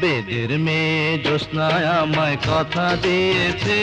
বেদের মেয়ে জ্যোৎস্নায় আমায় কথা দিয়েছে,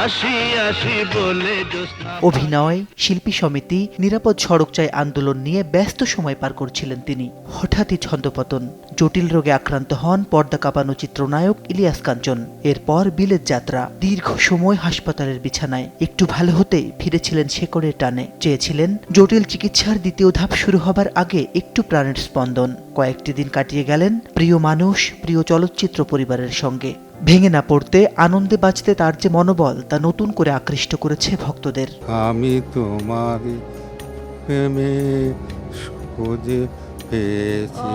আসি আসি বলে জ্যোৎস্না। অভিনয়, শিল্পী সমিতি, নিরাপদ সড়ক চাই আন্দোলন নিয়ে ব্যস্ত সময় পার করছিলেন তিনি। হঠাৎই ছন্দপতন, জটিল রোগে আক্রান্ত হন পর্দা কাঁপানো চিত্রনায়ক ইলিয়াস কাঞ্চন। এরপর বিলেত যাত্রা, দীর্ঘ সময় হাসপাতালের বিছানায়। একটু ভালো হতেই ফিরেছিলেন শেকড়ের টানে, চেয়েছিলেন জটিল চিকিৎসার দ্বিতীয় ধাপ শুরু হবার আগে একটু প্রাণের স্পন্দন। কয়েকটি দিন কাটিয়ে গেলেন প্রিয় মানুষ, প্রিয় চলচ্চিত্র পরিবারের সঙ্গে। ভেঙে না পড়তে, আনন্দে বাঁচতে তার যে মনোবল, তা নতুন করে আকৃষ্ট করেছে ভক্তদের। আমি তোমার প্রেমে খুঁজে পেয়েছি।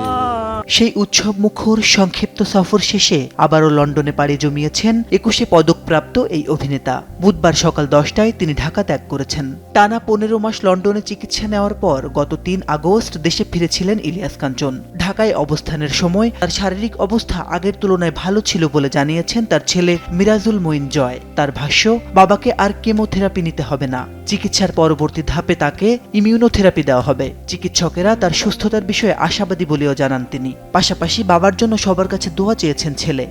সেই উৎসব মুখর সংক্ষিপ্ত সফর শেষে আবারও লন্ডনে পাড়ি জমিয়েছেন 21 পদকপ্রাপ্ত এই অভিনেতা। বুধবার সকাল 10টায় তিনি ঢাকা ত্যাগ করেছেন। টানা 15 মাস লন্ডনে চিকিৎসা নেওয়ার পর গত 3 আগস্ট দেশে ফিরেছিলেন ইলিয়াস কাঞ্চন। ঢাকায় অবস্থানের সময় তার শারীরিক অবস্থা আগের তুলনায় ভালো ছিল বলে জানিয়েছেন তার ছেলে মিরাজুল মঈন জয়। তার ভাষ্য, বাবাকে আর কেমোথেরাপি নিতে হবে না। চিকিৎসার পরবর্তী ধাপে তাকে ইমিউনোথেরাপি দেওয়া হবে। চিকিৎসকেরা তার সুস্থতার বিষয়ে আশাবাদী বলেও জানান তিনি। পাশাপাশি বাবার জন্য সবার কাছে দোয়া চেয়েছেন ছেলে।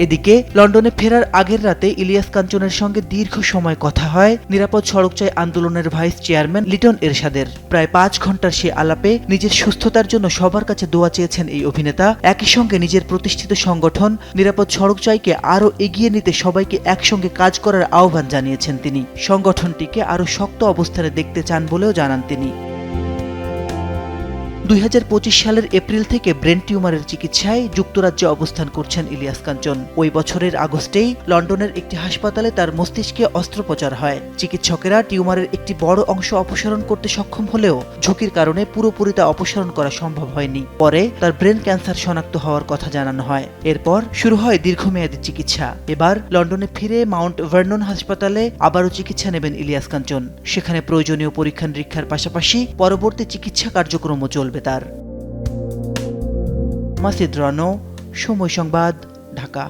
এদিকে লন্ডনে ফেরার আগের রাতে ইলিয়াস কাঞ্চনের সঙ্গে দীর্ঘ সময় কথা হয় নিরাপদ সড়ক চাই আন্দোলনের ভাইস চেয়ারম্যান লিটন এরশাদের। প্রায় 5 ঘন্টার সে আলাপে নিজের সুস্থতার জন্য সবার কাছে দোয়া চেয়েছেন এই অভিনেতা। একই সঙ্গে নিজের প্রতিষ্ঠিত সংগঠন নিরাপদ সড়ক চাইকে আরও এগিয়ে নিতে সবাইকে একসঙ্গে কাজ করার আহ্বান জানিয়েছেন তিনি। সংগঠনটিকে আরও শক্ত অবস্থানে দেখতে চান বলেও জানান তিনি। 2025 সালের এপ্রিল থেকে ব্রেন টিউমারের চিকিৎসায় যুক্তরাজ্যে অবস্থান করছেন ইলিয়াস কাঞ্চন। ওই বছরের আগস্টেই লন্ডনের একটি হাসপাতালে তার মস্তিষ্কে অস্ত্রোপচার হয়। চিকিৎসকেরা টিউমারের একটি বড় অংশ অপসারণ করতে সক্ষম হলেও ঝুঁকির কারণে পুরোপুরি তা অপসারণ করা সম্ভব হয়নি। পরে তার ব্রেন ক্যান্সার শনাক্ত হওয়ার কথা জানানো হয়। এরপর শুরু হয় দীর্ঘমেয়াদী চিকিৎসা। এবার লন্ডনে ফিরে মাউন্ট ভার্নন হাসপাতালে আবারও চিকিৎসা নেবেন ইলিয়াস কাঞ্চন। সেখানে প্রয়োজনীয় পরীক্ষা নিরীক্ষার পাশাপাশি পরবর্তী চিকিৎসা কার্যক্রমও চলবে তার। মাসিদ রানো, সময় সংবাদ, ঢাকা।